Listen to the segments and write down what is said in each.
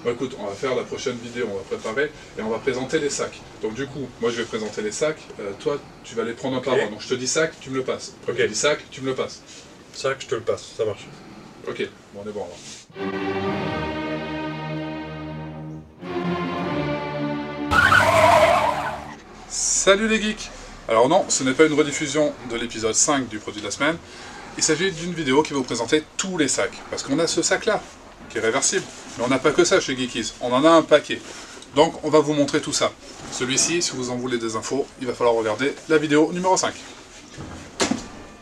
Bon, écoute, on va faire la prochaine vidéo, on va préparer et on va présenter les sacs. Donc du coup, moi je vais présenter les sacs, toi tu vas les prendre un par un. Donc je te dis sac, tu me le passes. Ok. Je te dis sac, tu me le passes. Sac, je te le passe, ça marche. Ok, bon on est bon alors. Salut les geeks! Alors non, ce n'est pas une rediffusion de l'épisode 5 du produit de la semaine. Il s'agit d'une vidéo qui va vous présenter tous les sacs. Parce qu'on a ce sac-là, qui est réversible. Mais on n'a pas que ça chez Geekies, on en a un paquet. Donc on va vous montrer tout ça. Celui-ci, si vous en voulez des infos, il va falloir regarder la vidéo numéro 5.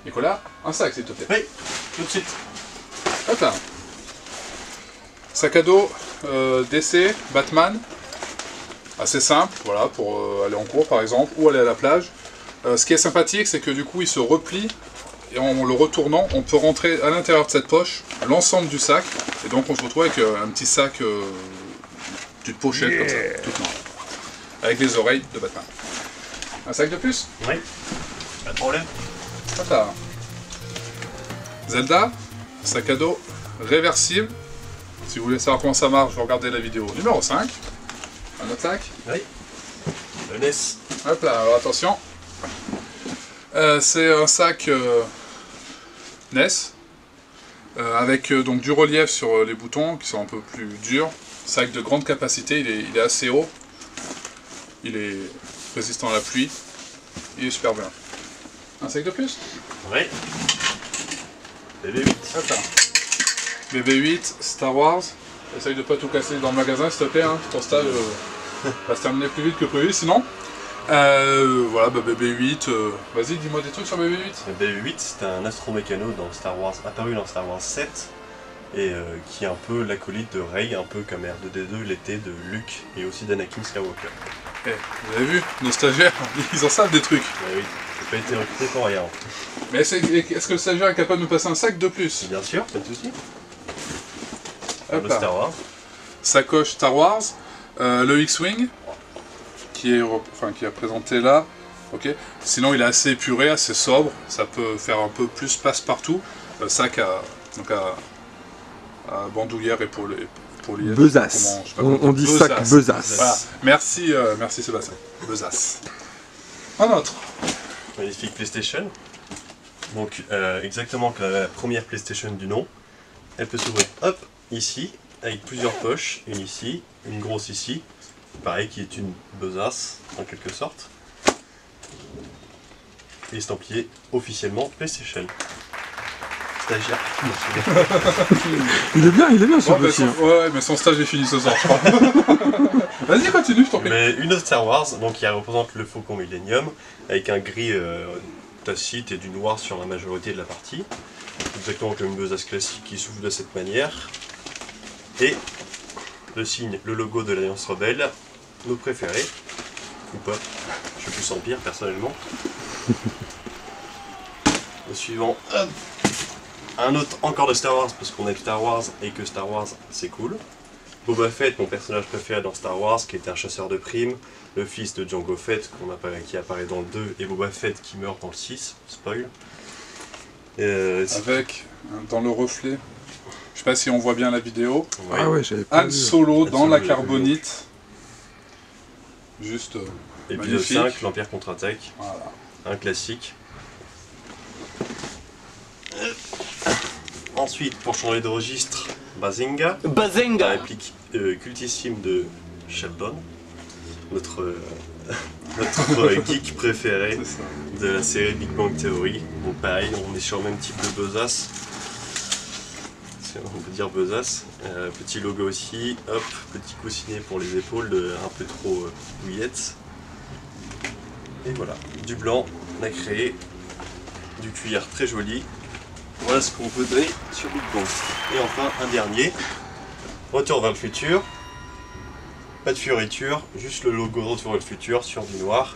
Nicolas, un sac s'il te plaît. Oui, tout de suite. Hop là. Sac à dos DC, Batman. Assez simple, voilà, pour aller en cours par exemple, ou aller à la plage. Ce qui est sympathique, c'est que du coup il se replie, et en le retournant, on peut rentrer à l'intérieur de cette poche l'ensemble du sac, et donc on se retrouve avec un petit sac, petite pochette comme ça, toute noire, avec les oreilles de Batman. Un sac de plus? Oui, pas de problème. Hop là. Zelda, sac à dos réversible. Si vous voulez savoir comment ça marche, vous regardez la vidéo numéro 5. Un autre sac? Oui, le NES. Hop là, alors attention. C'est un sac NES avec donc du relief sur les boutons qui sont un peu plus durs. Sac de grande capacité, il est assez haut. Il est résistant à la pluie. Il est super bien. Un sac de plus? Oui. BB8. Hop là. BB8, Star Wars. Essaye de pas tout casser dans le magasin s'il te plaît, hein. Ton stage va se terminer plus vite que prévu sinon. Voilà, bah, BB8, vas-y dis-moi des trucs sur BB8. BB8 c'était un astromécano dans Star Wars, apparu dans Star Wars 7, et qui est un peu l'acolyte de Rey, un peu comme R2-D2 l'était de Luke et aussi d'Anakin Skywalker. Eh, vous avez vu, nos stagiaires, ils en savent des trucs. Oui, j'ai pas été recruté pour rien. Mais est-ce que le stagiaire est capable de nous passer un sac de plus? Bien sûr, pas de soucis. Hop Le là. Star Wars. Sacoche Star Wars, le X-Wing, qui est présenté là. Ok. Sinon il est assez épuré, assez sobre, ça peut faire un peu plus passe-partout. Sac à bandoulière et pour liège. Besace. On dit sac besace. Voilà. Merci, merci Sébastien. Besace. Un autre. Magnifique PlayStation. Donc exactement comme la première PlayStation du nom. Elle peut s'ouvrir hop, ici, avec plusieurs poches. Une ici, une grosse ici. Pareil, qui est une besace, en quelque sorte. Et estampillé officiellement PlayStation. Stagiaire. Il est bien ce Ouais, petit. ouais, mais son stage est fini ce soir, je crois. Vas-y, continue, je t'en prie. Mais une autre Star Wars, donc qui représente le Faucon Millennium, avec un gris tacite et du noir sur la majorité de la partie. Exactement comme une besace classique qui s'ouvre de cette manière. Et le signe, le logo de l'Alliance Rebelle, nos préférés, ou pas, je plus en pire personnellement. Le suivant, hop, un autre encore de Star Wars, parce qu'on aime Star Wars et que Star Wars c'est cool. Boba Fett, mon personnage préféré dans Star Wars, qui était un chasseur de primes, le fils de Jango Fett, qui apparaît dans le 2, et Boba Fett qui meurt dans le 6, spoil. Avec, dans le reflet, je sais pas si on voit bien la vidéo, Ouais. Ah ouais, j'avais pas Han vu. Solo Han dans Solo, la j'ai vu. carbonite. Juste Épisode magnifique. 5, l'Empire contre-attaque, Voilà. un classique. Ensuite, pour changer de registre, Bazinga, la réplique cultissime de Sheldon, notre geek préféré C'est ça. de la série Big Bang Theory. Donc pareil, on est sur le même type de besace. On peut dire besace. Petit logo aussi, hop, petit coussinet pour les épaules, un peu trop douillette. Et voilà, du blanc nacré, du cuir très joli. Voilà ce qu'on peut donner sur Big Bang. Et enfin, un dernier, Retour vers le futur. Pas de fioriture, juste le logo de Retour vers le futur sur du noir.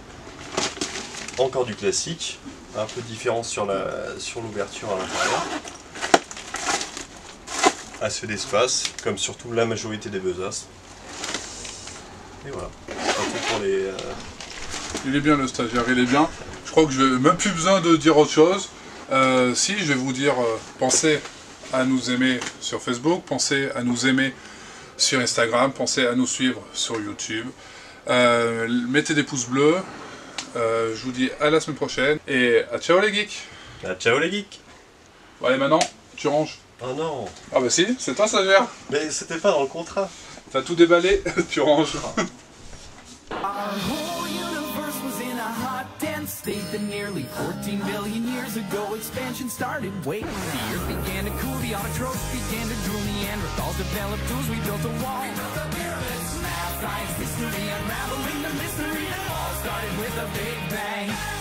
Encore du classique, un peu différent sur l'ouverture à l'intérieur. Assez d'espace, comme surtout la majorité des besaces. Et voilà, c'est tout pour les... Il est bien le stagiaire, il est bien. Je crois que je n'ai même plus besoin de dire autre chose. Si, je vais vous dire, pensez à nous aimer sur Facebook, pensez à nous aimer sur Instagram. Pensez à nous suivre sur YouTube. Mettez des pouces bleus. Je vous dis à la semaine prochaine. Et à ciao les geeks. Ciao les geeks. Bon, allez, maintenant, tu ranges. Oh non. Ah bah si, c'est toi ça gère. Mais c'était pas dans le contrat. T'as tout déballé, tu ranges. State that nearly 14 billion years ago expansion started. Wait, the earth began to cool, the autotrophs began to drool, Neanderthals developed tools, we built a wall. We built the pyramids, math, science, history, unraveling the mystery. It all started with a big bang.